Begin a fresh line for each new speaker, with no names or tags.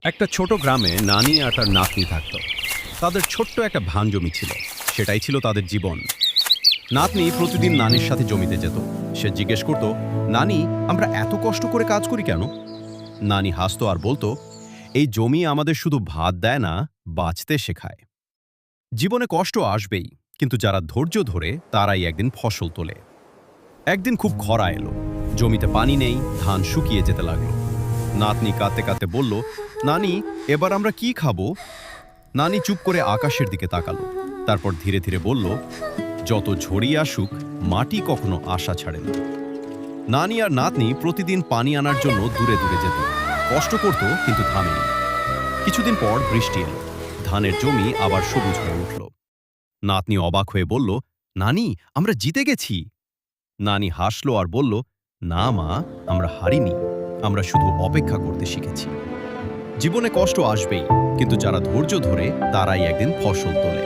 একটা ছোট গ্রামে নানি আর তার নাতনি থাকত। তাদের ছোট্ট একটা ধান জমি ছিল, সেটাই ছিল তাদের জীবন। নাতনি প্রতিদিন নানির সাথে জমিতে যেত। সে জিজ্ঞেস করত, নানি, আমরা এত কষ্ট করে কাজ করি কেন? নানি হাসতো আর বলতো, এই জমি আমাদের শুধু ভাত দেয় না, বাঁচতে শেখায়। জীবনে কষ্ট আসবেই, কিন্তু যারা ধৈর্য ধরে তারাই একদিন ফসল তোলে। একদিন খুব খরা এলো, জমিতে পানি নেই, ধান শুকিয়ে যেতে লাগলো। নাতনি কাঁদতে কাঁদতে বলল, নানি, এবার আমরা কি খাবো? নানি চুপ করে আকাশের দিকে তাকালো, তারপর ধীরে ধীরে বলল, যত ঝড়ি আসুক, মাটি কখনো আশা ছাড়ে না। নানি আর নাতনি প্রতিদিন পানি আনার জন্য দূরে দূরে যেত, কষ্ট করত কিন্তু থামেনি। কিছুদিন পর বৃষ্টি এলো, ধানের জমি আবার সবুজ হয়ে উঠল। নাতনি অবাক হয়ে বলল, নানি, আমরা জিতে গেছি। নানি হাসলো আর বলল, না মা, আমরা হারিনি, আমরা শুধু অপেক্ষা করতে শিখেছি। জীবনে কষ্ট আসবেই, কিন্তু যারা ধৈর্য ধরে তারাই একদিন ফসল তোলে।